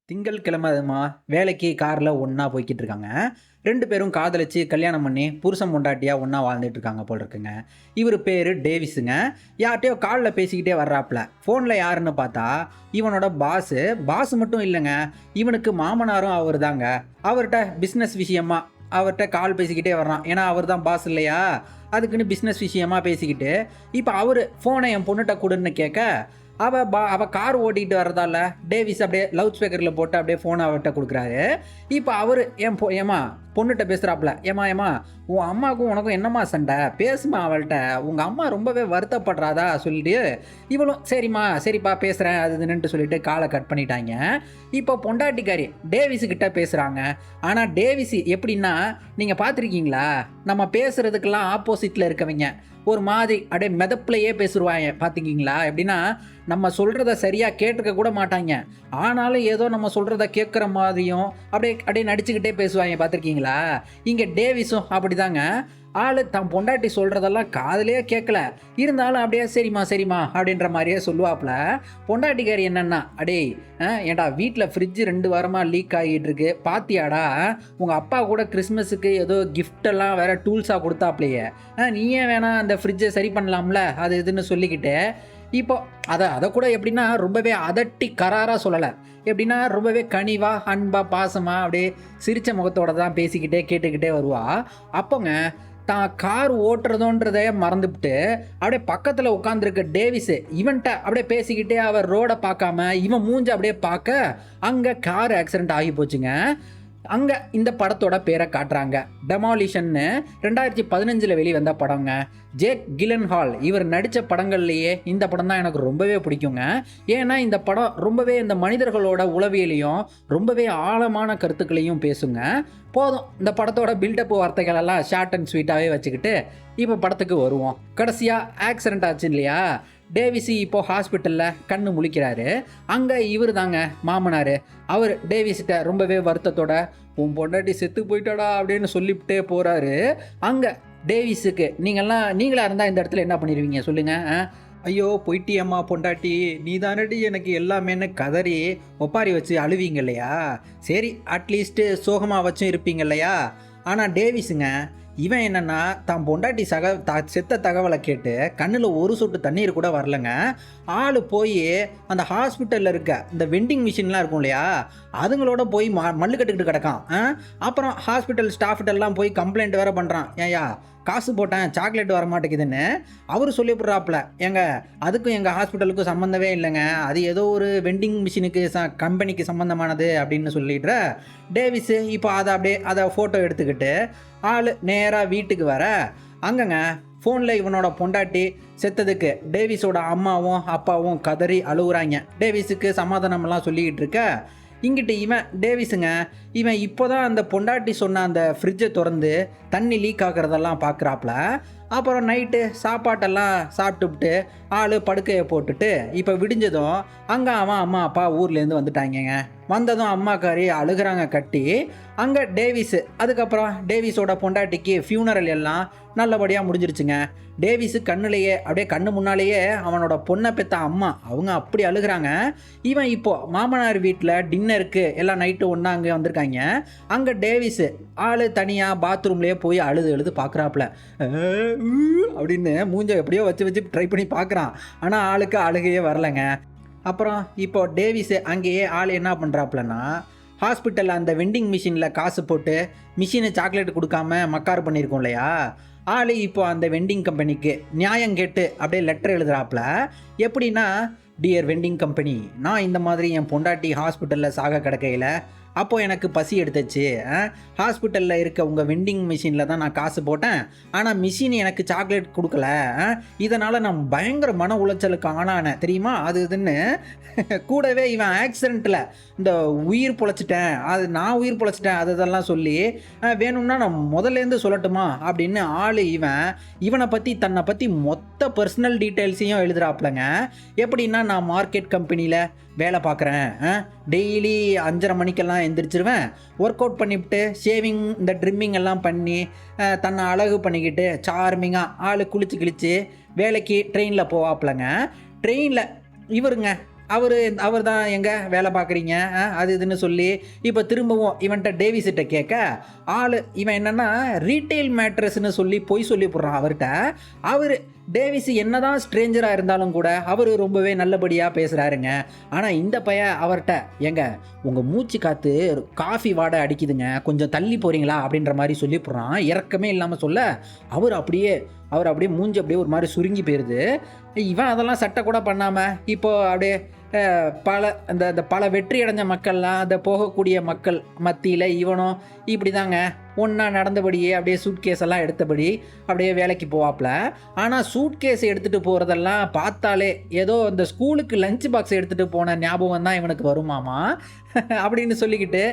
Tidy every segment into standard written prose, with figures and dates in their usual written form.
திங்கட்கிழமை வேலைக்கு கார்ல ஒண்ணா போய்க்கிட்டு இருக்காங்க. 2 பேரும் காதலிச்சு கல்யாணம் பண்ணி புருஷன் பொண்டாட்டியா ஒண்ணா வாழ்ந்துட்டு இருக்காங்க போல இருக்குங்க. இவரு பேரு டேவிஸுங்க. யார்ட்டயோ கால்ல பேசிக்கிட்டே வர்றாப்ல. ஃபோன்ல யாருன்னு பார்த்தா, இவனோட பாஸு. பாஸ் மட்டும் இல்லங்க. இவனுக்கு மாமனாரும் அவர்தாங்க. அவர்ட்ட பிசினஸ் விஷயமா அவர்ட்ட கால் பேசிக்கிட்டே வர்றான். ஏன்னா அவர் தான் பாஸ் இல்லையா? அதுக்குன்னு பிசினஸ் விஷயமா பேசிக்கிட்டு, இப்ப அவரு ஃபோன என் பொண்ணுட்ட குடுன்னு கேட்க, அவ கார் ஓட்டிட்டு வர்றதால டேவிஸ் அப்படியே லவுட் ஸ்பீக்கரில் போட்டு அப்படியே ஃபோனை அவர்கிட்ட கொடுக்குறாரு. இப்போ அவர் ஏம்மா பொண்ணுகிட்ட பேசுகிறாப்புல, ஏம்மா உன் அம்மாவுக்கும் உனக்கும் என்னம்மா சண்டை, பேசுமா அவள்கிட்ட, உங்கள் அம்மா ரொம்பவே வருத்தப்படுறாதா சொல்லிட்டு இவளும் சரிப்பா பேசுகிறேன் அது இதுன்னுட்டு சொல்லிட்டு காலை கட் பண்ணிட்டாங்க. இப்போ பொண்டாட்டிக்காரி டேவிஸுக்கிட்ட பேசுகிறாங்க. ஆனால் டேவிஸ் எப்படின்னா, நீங்கள் பார்த்துருக்கீங்களா, நம்ம பேசுகிறதுக்கெல்லாம் ஆப்போசிட்டில் இருக்கவங்க ஒரு மாதிரி அப்படியே மெதப்புலையே பேசுவாங்க பார்த்துக்கிங்களா? எப்படின்னா, நம்ம சொல்கிறத சரியாக கேட்டுக்க கூட மாட்டாங்க. ஆனாலும் ஏதோ நம்ம சொல்கிறத கேட்குற மாதிரியும் அப்படியே நடிச்சுக்கிட்டே பேசுவாங்க பார்த்துருக்கீங்களா? இங்கே டேவிஸும் அப்படிதாங்க. ஆள் தான் பொண்டாட்டி சொல்கிறதெல்லாம் காதுலேயே கேட்கல, இருந்தாலும் அப்படியே சரிம்மா அப்படின்ற மாதிரியே சொல்லுவாப்புல. பொண்டாட்டிக்காரி என்னன்னா, அடேய் ஏன்டா வீட்டில் ஃப்ரிட்ஜு 2 வாரமாக லீக் ஆகிட்டு இருக்கு பார்த்தியாடா, உங்கள் அப்பா கூட கிறிஸ்மஸுக்கு ஏதோ கிஃப்டெல்லாம் வேறு டூல்ஸாக கொடுத்தாப்லையே, நீ ஏன் வேணா அந்த ஃப்ரிட்ஜை சரி பண்ணலாம்ல அது இதுன்னு சொல்லிக்கிட்டு, இப்போ அதை கூட எப்படின்னா ரொம்பவே அதட்டி கராராக சொல்லலை, எப்படின்னா ரொம்பவே கனிவாக அன்பாக பாசமாக அப்படியே சிரித்த முகத்தோடு தான் பேசிக்கிட்டே கேட்டுக்கிட்டே வருவா. அப்போங்க தான் கார் ஓட்டுறதோன்றதை மறந்துவிட்டு அப்படியே பக்கத்தில் உட்காந்துருக்க டேவிஸு இவன்ட்ட அப்படியே பேசிக்கிட்டே அவர் ரோடை பார்க்காம இவன் மூஞ்ச அப்படியே பார்க்க அங்கே கார் ஆக்சிடெண்ட் ஆகி போச்சுங்க. அங்கே இந்த படத்தோட பேரை காட்டுறாங்க, டெமாலிஷன்னு. 2015 வெளிவந்த படங்க. ஜேக் கிலன்ஹால் இவர் நடித்த படங்கள்லேயே இந்த படம் தான் எனக்கு ரொம்பவே பிடிக்குங்க. ஏன்னா இந்த படம் ரொம்பவே இந்த மனிதர்களோட உளவியலையும் ரொம்பவே ஆழமான கருத்துக்களையும் பேசுங்க. போதும், இந்த படத்தோட பில்டப் வார்த்தைகளெல்லாம் ஷார்ட் அண்ட் ஸ்வீட்டாகவே வச்சுக்கிட்டு இப்போ படத்துக்கு வருவோம். கடைசியாக ஆக்சிடெண்ட் ஆச்சு இல்லையா, டேவிஸு இப்போது ஹாஸ்பிட்டலில் கண்ணு முழிக்கிறாரு. அங்கே இவர் தாங்க மாமனார். அவர் டேவிஸ்கிட்ட ரொம்பவே வருத்தத்தோட, உன் பொண்டாட்டி செத்து போயிட்டாடா அப்படின்னு சொல்லிவிட்டே போகிறாரு. அங்கே டேவிஸுக்கு நீங்களாக இருந்தால் இந்த இடத்துல என்ன பண்ணிடுவீங்க சொல்லுங்கள்? ஐயோ போயிட்டியம்மா பொண்டாட்டி, நீ தானடி எனக்கு எல்லாமேன்னு கதறி ஒப்பாரி வச்சு அழுவீங்க இல்லையா? சரி, அட்லீஸ்ட்டு சோகமாக வச்சும் இருப்பீங்க இல்லையா? ஆனால் டேவிஸுங்க இவன் என்னன்னா, தான் பொண்டாட்டி செத்த தகவலை கேட்டு கண்ணில் ஒரு சொட்டு தண்ணீர் கூட வரலங்க. ஆள் போய் அந்த ஹாஸ்பிட்டலில் இருக்க இந்த வெண்டிங் மிஷின்லாம் இருக்கும் இல்லையா, அதுங்களோட போய் மல்லு கட்டுக்கிட்டு கிடக்கான். அப்புறம் ஹாஸ்பிட்டல் ஸ்டாஃப்கிட்டெல்லாம் போய் கம்ப்ளைண்ட் வேறு பண்ணுறான், ஏயா காசு போட்டேன் சாக்லேட் வர மாட்டேங்குதுன்னு. அவர் சொல்லிவிட்றாப்புல, அதுக்கும் எங்கள் ஹாஸ்பிட்டலுக்கும் சம்மந்தமே இல்லைங்க, அது ஏதோ ஒரு வெண்டிங் மிஷினுக்கு கம்பெனிக்கு சம்மந்தமானது அப்படின்னு சொல்லிடுற டேவிஸு இப்போ அதை ஃபோட்டோ எடுத்துக்கிட்டு ஆள் நேராக வீட்டுக்கு வர, அங்கங்க ஃபோனில் இவனோட பொண்டாட்டி செத்ததுக்கு டேவிஸோட அம்மாவும் அப்பாவும் கதறி அழுகுறாங்க. டேவிஸுக்கு சமாதானமெல்லாம் சொல்லிக்கிட்டு இருக்க, இங்கிட்டு இவன் டேவிஸுங்க இவன் இப்போ தான் அந்த பொண்டாட்டி சொன்ன அந்த ஃப்ரிட்ஜை திறந்து தண்ணி லீக் ஆகிறதெல்லாம் பார்க்குறாப்புல. அப்புறம் நைட்டு சாப்பாட்டெல்லாம் சாப்பிட்டுவிட்டு ஆள் படுக்கையை போட்டுட்டு இப்போ விடிஞ்சதும் அங்கே அவன் அம்மா அப்பா ஊர்லேருந்து வந்துட்டாங்கங்க. வந்ததும் அம்மாக்காரி அழுகிறாங்க கட்டி. அங்கே டேவிஸு அதுக்கப்புறம் டேவிஸோட பொண்டாட்டிக்கு ஃபியூனரல் எல்லாம் நல்லபடியாக முடிஞ்சிருச்சுங்க. டேவிஸு அப்படியே கண்ணு முன்னாலேயே அவனோட பொண்ணை பெற்ற அம்மா அவங்க அப்படி அழுகிறாங்க. இவன் இப்போது மாமனார் வீட்டில் டின்னருக்கு எல்லாம் நைட்டு ஒன்றா அங்கே வந்திருக்காங்க. அங்கே டேவிஸு ஆள் தனியாக பாத்ரூம்லேயே போய் அழுது பார்க்குறாப்புல, அப்படின்னு மூஞ்ச எப்படியோ வச்சு ட்ரை பண்ணி பார்க்குறான். ஆனால் ஆளுக்கு அழுகையே வரலைங்க. அப்புறம் இப்போ டேவிஸு அங்கேயே ஆள் என்ன பண்ணுறாப்புலன்னா, ஹாஸ்பிட்டலில் அந்த வெண்டிங் மிஷினில் காசு போட்டு மிஷினை சாக்லேட் கொடுக்காம மக்கார் பண்ணியிருக்கோம் இல்லையா, ஆள் இப்போ அந்த வெண்டிங் கம்பெனிக்கு நியாயம் கேட்டு அப்படியே லெட்டர் எழுதுறாப்புல. எப்படின்னா, டியர் வெண்டிங் கம்பெனி, நான் இந்த மாதிரி என் பொண்டாட்டி ஹாஸ்பிட்டலில் சாக கிடக்கையில் அப்போது எனக்கு பசி எடுத்துச்சு. ஹாஸ்பிட்டலில் இருக்க உங்கள் வெண்டிங் மிஷினில் தான் நான் காசு போட்டேன், ஆனால் மிஷின் எனக்கு சாக்லேட் கொடுக்கல. இதனால் நான் பயங்கர மன உளைச்சலுக்கு ஆனானேன் தெரியுமா, அது இதுன்னு கூடவே இவன் ஆக்சிடெண்ட்டில் இந்த உயிர் பொழைச்சிட்டேன், நான் உயிர் பொழைச்சிட்டேன் அதெல்லாம் சொல்லி, வேணும்னா நான் முதல்லேருந்து சொல்லட்டுமா அப்படின்னு ஆள் இவனை பற்றி தன்னை பற்றி மொத்த பர்சனல் டீட்டெயில்ஸையும் எழுதுகிறாப்புலங்க. எப்படின்னா, நான் மார்க்கெட் கம்பெனியில் வேலை பார்க்குறேன், டெய்லி 5:30 மணிக்கெல்லாம் எந்திரிச்சிருவேன், ஒர்க் அவுட் பண்ணிவிட்டு ஷேவிங் இந்த ட்ரிம்மிங் எல்லாம் பண்ணி தன்னை அழகு பண்ணிக்கிட்டு சார்மிங்காக ஆள் குளிச்சு வேலைக்கு ட்ரெயினில் போவாப்புலங்க. ட்ரெயினில் இவருங்க அவர் தான் எங்க வேலை பார்க்குறீங்க அது இதுன்னு சொல்லி இப்போ திரும்பவும் இவன்கிட்ட டேவிஸ்கிட்ட கேட்க இவன் என்னன்னா ரீட்டைல் மேட்ரஸ்ன்னு சொல்லி பொய் சொல்லி போடுறான் அவர்கிட்ட. அவர் டேவிஸ் என்னதான் ஸ்ட்ரேஞ்சராக இருந்தாலும் கூட அவர் ரொம்பவே நல்லபடியாக பேசுகிறாருங்க. ஆனால் இந்த பையன் அவர்கிட்ட ஏங்க உங்கள் மூச்சு காற்று காஃபி வாடை அடிக்குதுங்க, கொஞ்சம் தள்ளி போகிறீங்களா அப்படின்ற மாதிரி சொல்லி போடுறான். இறக்கமே இல்லாமல் சொல்ல அவர் அப்படியே மூஞ்சி அப்படியே ஒரு மாதிரி சுருங்கி போயிடுது. இவன் அதெல்லாம் சட்டை கூட பண்ணாமல் இப்போ அப்படியே பல வெற்றி அடைஞ்ச மக்கள்லாம் அந்த போகக்கூடிய மக்கள் மத்தியில் இவனும் இப்படி தாங்க ஒன்றா நடந்தபடியே அப்படியே சூட்கேஸ் எல்லாம் எடுத்தபடி அப்படியே வேலைக்கு போவாப்புல. ஆனால் சூட்கேஸ் எடுத்துகிட்டு போகிறதெல்லாம் பார்த்தாலே ஏதோ இந்த ஸ்கூலுக்கு லஞ்ச் பாக்ஸ் எடுத்துகிட்டு போன ஞாபகம் தான் இவனுக்கு வருமாமா அப்படின்னு சொல்லிக்கிட்டு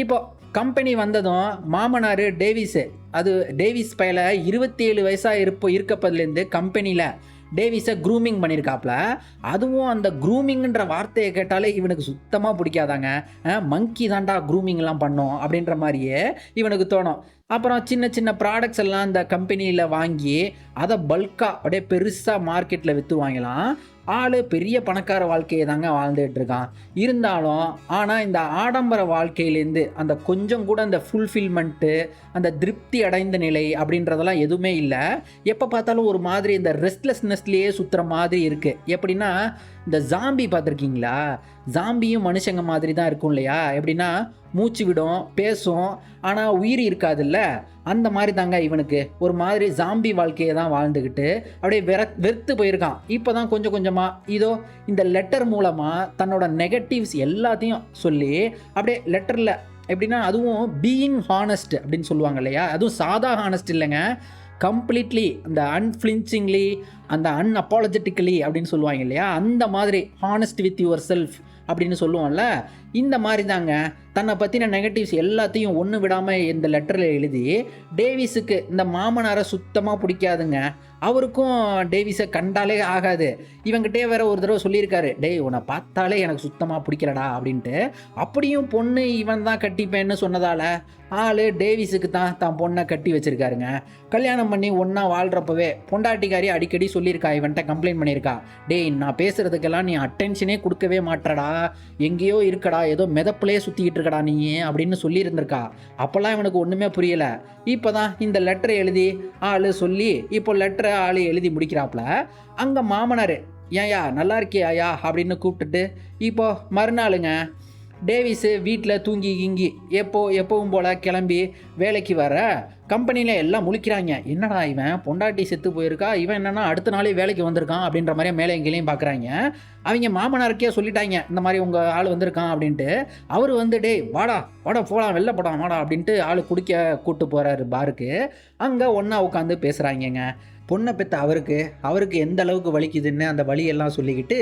இப்போ கம்பெனி வந்ததும் மாமனார் டேவிஸ் பையல 27 வயசாக இருக்கப்பதுலேருந்து கம்பெனியில் டேவிஸை க்ரூமிங் பண்ணியிருக்காப்புல. அதுவும் அந்த க்ரூமிங்ன்ற வார்த்தையை கேட்டாலே இவனுக்கு சுத்தமாக பிடிக்காதாங்க. மங்கி தாண்டா க்ரூமிங்லாம் பண்ணோம் அப்படின்ற மாதிரியே இவனுக்கு தோணும். அப்புறம் சின்ன சின்ன ப்ராடக்ட்ஸ் எல்லாம் இந்த கம்பெனியில் வாங்கி அதை பல்காக அப்படியே பெருசாக மார்க்கெட்டில் விற்று வாங்கலாம். பெரிய பணக்கார வாழ்க்கையை தாங்க வாழ்ந்துட்டு இருக்கான். இருந்தாலும் ஆனால் இந்த ஆடம்பர வாழ்க்கையிலேருந்து அந்த கொஞ்சம் கூட அந்த ஃபுல்ஃபில்மெண்ட்டு, அந்த திருப்தி அடைந்த நிலை அப்படின்றதெல்லாம் எதுவுமே இல்லை. எப்போ பார்த்தாலும் ஒரு மாதிரி இந்த ரெஸ்ட்லெஸ்னஸ்லேயே சுற்றுற மாதிரி இருக்குது. எப்படின்னா இந்த ஜாம்பி பார்த்துருக்கீங்களா? ஜாம்பியும் மனுஷங்க மாதிரி தான் இருக்கும் இல்லையா? எப்படின்னா மூச்சு விடும், பேசும், ஆனால் உயிர் இருக்காதுல்ல. அந்த மாதிரி தாங்க இவனுக்கு ஒரு மாதிரி ஜாம்பி வாழ்க்கையை தான் வாழ்ந்துக்கிட்டு அப்படியே வெறுத்து போயிருக்கான். இப்போ தான் கொஞ்சம் கொஞ்சமாக இதோ இந்த லெட்டர் மூலமாக தன்னோட நெகட்டிவ்ஸ் எல்லாத்தையும் சொல்லி அப்படியே லெட்டரில் எப்படின்னா அதுவும் பீயிங் ஹானஸ்ட் அப்படின்னு சொல்லுவாங்க இல்லையா? அதுவும் சாதா ஹானஸ்ட் இல்லைங்க, கம்ப்ளீட்லி அந்த அன்ஃப்ளின்ச்சிங்லி அந்த அன்அப்பாலஜெட்டிக்கலி அப்படின்னு சொல்லுவாங்க இல்லையா? அந்த மாதிரி ஹானஸ்ட் வித் யுவர் செல்ஃப் அப்படின்னு சொல்லுவோம்ல, இந்த மாதிரி தாங்க தன்னை பற்றின நெகட்டிவ்ஸ் எல்லாத்தையும் ஒன்று விடாமல் இந்த லெட்டரில் எழுதி டேவிஸுக்கு இந்த மாமனாரை சுத்தமாக பிடிக்காதுங்க. அவருக்கும் டேவிஸை கண்டாலே ஆகாது. இவங்கிட்டே வேற ஒரு தடவை சொல்லியிருக்காரு, டேய் உன்னை பார்த்தாலே எனக்கு சுத்தமாக பிடிக்கலடா அப்படின்ட்டு. அப்படியும் பொண்ணு இவன் தான் கட்டிப்பேன்னு சொன்னதால் டேவிஸுக்கு தான் பொண்ணை கட்டி வச்சுருக்காருங்க. கல்யாணம் பண்ணி ஒன்றா வாழ்கிறப்பவே பொண்டாட்டிக்காரி அடிக்கடி சொல்லியிருக்கா, இவன்ட்ட கம்ப்ளைண்ட் பண்ணியிருக்கா, டேய் நான் பேசுகிறதுக்கெல்லாம் நீ அட்டென்ஷனே கொடுக்கவே மாட்டடா, எங்கேயோ இருக்கடா, ஏதோ மிதப்பிலே சுற்றிக்கிட்டு இருக்கடா நீ அப்படின்னு சொல்லியிருந்திருக்கா. அப்போல்லாம் இவனுக்கு ஒன்றுமே புரியலை. இப்போ தான் இந்த லெட்டரை எழுதி சொல்லி இப்போ லெட்டரை எழுதி முடிக்கிறாப்புல. அங்கே மாமனார் ஏன்யா நல்லா இருக்கியாயா அப்படின்னு கூப்பிட்டுட்டு இப்போ மறுநாளுங்க டேவிஸு வீட்டில் தூங்கி கிங்கி எப்பவும் போல் கிளம்பி வேலைக்கு வர கம்பெனியில் எல்லாம் முழிக்கிறாங்க. என்னடா இவன் பொண்டாட்டி செத்து போயிருக்கா, இவன் என்னன்னா அடுத்த நாளே வேலைக்கு வந்திருக்கான் அப்படின்ற மாதிரியே மேலே எங்கேயும் பார்க்குறாங்க. அவங்க மாமனாருக்கே சொல்லிட்டாங்க இந்த மாதிரி உங்கள் ஆள் வந்திருக்கான் அப்படின்ட்டு. அவர் டே வாடா போகலாம் வெளில போடாம் வாடா அப்படின்ட்டு குடிக்க கூப்பிட்டு போகிறாரு பாருக்கு. அங்கே ஒன்றா உட்காந்து பேசுகிறாங்கங்க. பொண்ணை பெற்ற அவருக்கு எந்த அளவுக்கு வலிக்குதுன்னு அந்த வலியெல்லாம் சொல்லிக்கிட்டு,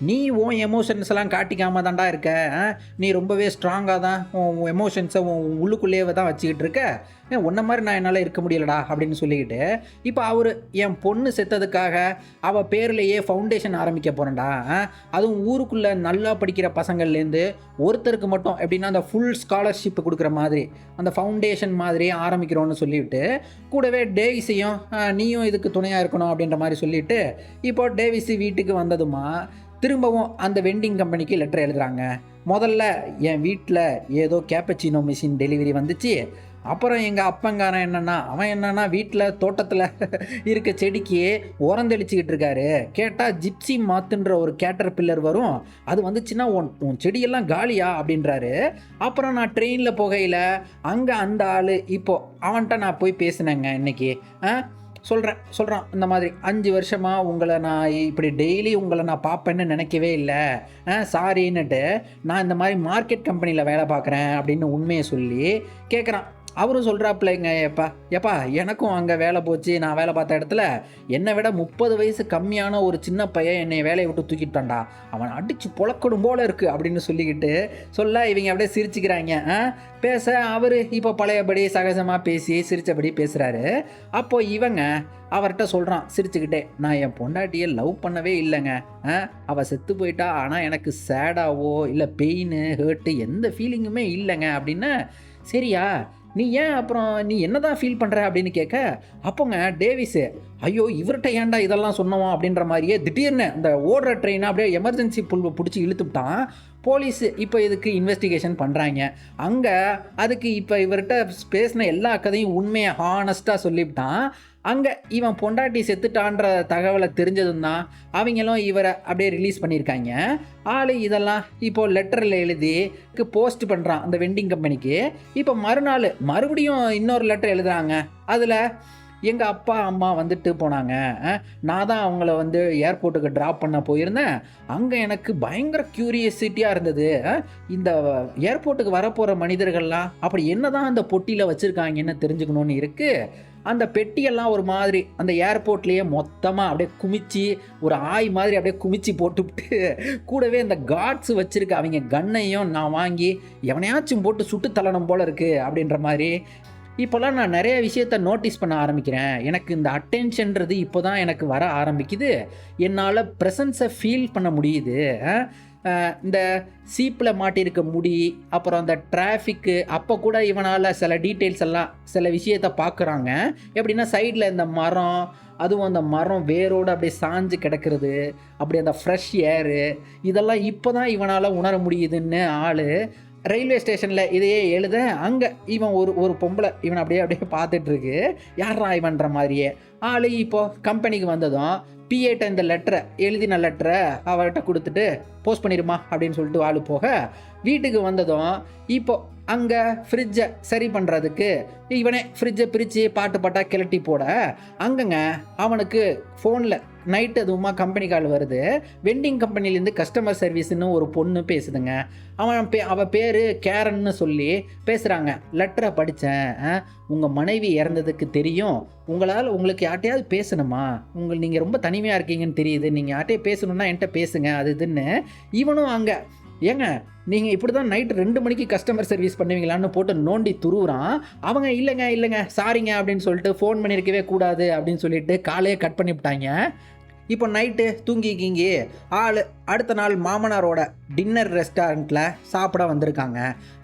நீ உன் எமோஷன்ஸ் எல்லாம் காட்டிக்காம தாண்டா இருக்க, நீ ரொம்பவே ஸ்ட்ராங்காக தான் உன் எமோஷன்ஸை உன் உள்ளுக்குள்ளேயே தான் வச்சுக்கிட்டு இருக்க, உன்ன மாதிரி நான் என்னால் இருக்க முடியலடா அப்படின்னு சொல்லிக்கிட்டு இப்போ அவர் என் பொண்ணு செத்ததுக்காக அவள் பேர்லேயே ஃபவுண்டேஷன் ஆரம்பிக்க போகிறேன்டா, அதுவும் ஊருக்குள்ளே நல்லா படிக்கிற பசங்கள்லேருந்து ஒருத்தருக்கு மட்டும் எப்படின்னா அந்த ஃபுல் ஸ்காலர்ஷிப் கொடுக்குற மாதிரி அந்த ஃபவுண்டேஷன் மாதிரி ஆரம்பிக்கிறோன்னு சொல்லிவிட்டு கூடவே டேவிஸையும் நீயும் இதுக்கு துணையாக இருக்கணும் அப்படின்ற மாதிரி சொல்லிவிட்டு இப்போ டேவிஸ் வீட்டுக்கு வந்ததுமா திரும்பவும் அந்த வெண்டிங் கம்பெனிக்கு லெட்டர் எழுதுகிறாங்க. முதல்ல என் வீட்டில் ஏதோ கேப்பச்சினோ மிஷின் டெலிவரி வந்துச்சு. அப்புறம் எங்கள் அப்பங்காரன் அவன் என்னன்னா வீட்டில் தோட்டத்தில் இருக்க செடிக்கு உரந்தெளிச்சிக்கிட்டு இருக்காரு. கேட்டால் ஜிப்சி மாத்துன்ற ஒரு கேட்டர் பில்லர் வரும், அது வந்துச்சுன்னா உன் செடியெல்லாம் காலியா அப்படின்றாரு. அப்புறம் நான் ட்ரெயினில் போகையில் அங்கே அந்த ஆள் இப்போது அவன்கிட்ட நான் போய் பேசினேங்க இன்னைக்கு. சொல்கிறான் இந்த மாதிரி 5 வருஷமாக உங்களை நான் இப்படி டெய்லி உங்களை நான் பார்ப்பேன்னு நினைக்கவே இல்லை, சாரின்னுட்டு நான் இந்த மாதிரி மார்க்கெட் கம்பெனியில் வேலை பார்க்குறேன் அப்படின்னு உண்மையை சொல்லி கேட்குறான். அவரும் சொல்கிறாப்புலைங்க, எப்பா எனக்கும் அங்கே வேலை போச்சு, நான் வேலை பார்த்த இடத்துல என்னை விட 30 வயசு கம்மியான ஒரு சின்ன பையன் என்னை வேலையை விட்டு தூக்கிட்டான்டா, அவன் அடித்து பொழக்கடும் போல இருக்குது அப்படின்னு சொல்லிக்கிட்டு இவங்க அப்படியே சிரிச்சுக்கிறாங்க. பேச அவர் இப்போ பழையபடி சகஜமாக பேசி சிரித்தபடி பேசுகிறாரு. அப்போ இவங்க அவர்கிட்ட சொல்கிறான் சிரிச்சுக்கிட்டே, நான் என் பொண்டாட்டியை லவ் பண்ணவே இல்லைங்க, அவள் செத்து போயிட்டா, ஆனால் எனக்கு சேடாவோ இல்லை பெயின் ஹேர்ட்டு எந்த ஃபீலிங்குமே இல்லைங்க அப்படின்னு. சரியா நீ ஏன் அப்புறம் நீ என்னதான் ஃபீல் பண்ணுற அப்படின்னு கேட்க, அப்போங்க டேவிஸு, ஐயோ இவர்கிட்ட ஏன்டா இதெல்லாம் சொன்னோம் அப்படின்ற மாதிரியே திடீர்னு இந்த ஓடுற ட்ரெயினை அப்படியே எமர்ஜென்சி பிடிச்சி இழுத்துவிட்டான். போலீஸு இப்போ இதுக்கு இன்வெஸ்டிகேஷன் பண்ணுறாங்க. அங்கே அதுக்கு இப்போ இவர்கிட்ட பேசின எல்லா கதையும் உண்மையை ஹானஸ்ட்டாக சொல்லிவிட்டான். அங்கே இவன் பொண்டாட்டி செத்துட்டான்ற தகவலை தெரிஞ்சதும் தான் அவங்களும் இவரை அப்படியே ரிலீஸ் பண்ணியிருக்காங்க. ஆள் இதெல்லாம் இப்போது லெட்டரில் எழுதி போஸ்ட் பண்ணுறான் அந்த வெண்டிங் கம்பெனிக்கு. இப்போ மறுநாள் மறுபடியும் இன்னொரு லெட்டர் எழுதுகிறாங்க. அதில் எங்கள் அப்பா அம்மா வந்துட்டு போனாங்க, நான் தான் அவங்கள வந்து ஏர்போர்ட்டுக்கு ட்ராப் பண்ண போயிருந்தேன். அங்கே எனக்கு பயங்கர க்யூரியஸிட்டியாக இருந்தது, இந்த ஏர்போர்ட்டுக்கு வரப்போகிற மனிதர்கள்லாம் அப்படி என்ன தான் அந்த பொட்டியில் வச்சுருக்காங்கன்னு தெரிஞ்சுக்கணுன்னு இருக்குது. அந்த பெட்டியெல்லாம் ஒரு மாதிரி அந்த ஏர்போர்ட்லேயே மொத்தமாக அப்படியே குமிச்சு ஒரு ஆய் மாதிரி அப்படியே குமிச்சு போட்டுவிட்டு கூடவே இந்த காட்ஸ் வச்சுருக்க அவங்க கன்னையும் நான் வாங்கி எவனையாச்சும் போட்டு சுட்டு தள்ளணும் போல் இருக்குது அப்படின்ற மாதிரி. இப்போல்லாம் நான் நிறைய விஷயத்த நோட்டீஸ் பண்ண ஆரம்பிக்கிறேன். எனக்கு இந்த அட்டென்ஷன்றது இப்போ தான் எனக்கு வர ஆரம்பிக்குது. என்னால் ப்ரெசன்ஸை ஃபீல் பண்ண முடியுது. இந்த சீப்பில் மாட்டியிருக்க முடி, அப்புறம் அந்த டிராஃபிக்கு, அப்போ கூட இவனால் சில டீட்டெயில்ஸ் எல்லாம் சில விஷயத்த பார்க்குறாங்க. எப்படின்னா சைடில் இந்த மரம், அதுவும் அந்த மரம் வேரோடு அப்படியே சாஞ்சு கிடக்கிறது, அப்படி அந்த ஃப்ரெஷ் ஏரு, இதெல்லாம் இப்போ தான் இவனால் உணர முடியுதுன்னு ஆள் ரயில்வே ஸ்டேஷனில் இதையே எழுத, அங்கே இவன் ஒரு பொம்பளை இவன் அப்படியே பார்த்துட்ருக்கு, யாரா இவன்ற மாதிரியே. ஆள் இப்போது கம்பெனிக்கு வந்ததும் பிஏட்ட இந்த லெட்டரை எழுதின லெட்டரை அவர்கிட்ட கொடுத்துட்டு போஸ்ட் பண்ணிடுமா அப்படின்னு சொல்லிட்டு ஆள் போக, வீட்டுக்கு வந்ததும் இப்போ அங்கே ஃப்ரிட்ஜை சரி பண்ணுறதுக்கு இவனே ஃப்ரிட்ஜை பிரித்து பாட்டாக கிளட்டி போட, அங்கங்க அவனுக்கு ஃபோனில் நைட்டு அதுவுமா கம்பெனி கால் வருது. வெண்டிங் கம்பெனிலேருந்து கஸ்டமர் சர்வீஸ்னு ஒரு பொண்ணு பேசுதுங்க. அவள் பேர் கேரன்னு சொல்லி பேசுகிறாங்க. லெட்டரை படித்தேன், உங்கள் மனைவி இறந்ததுக்கு தெரியும், உங்களுக்கு யார்ட்டையாவது பேசணுமா, நீங்கள் ரொம்ப தனிமையாக இருக்கீங்கன்னு தெரியுது, நீங்கள் யார்ட்டையே பேசணுன்னா என்கிட்ட பேசுங்க அது இதுன்னு. இவனும் அங்கே, ஏங்க நீங்கள் இப்படி தான் நைட்டு 2 மணிக்கு கஸ்டமர் சர்வீஸ் பண்ணுவீங்களான்னு போட்டு நோண்டி துருவுறான். அவங்க இல்லைங்க சாரிங்க அப்படின்னு சொல்லிட்டு ஃபோன் பண்ணியிருக்கவே கூடாது அப்படின்னு சொல்லிட்டு காலையே கட் பண்ணிவிட்டாங்க. இப்போ நைட்டு தூங்கிக்கிங்கி ஆள் அடுத்த நாள் மாமனாரோட டின்னர் ரெஸ்டாரண்ட்டில் சாப்பிட வந்திருக்காங்க.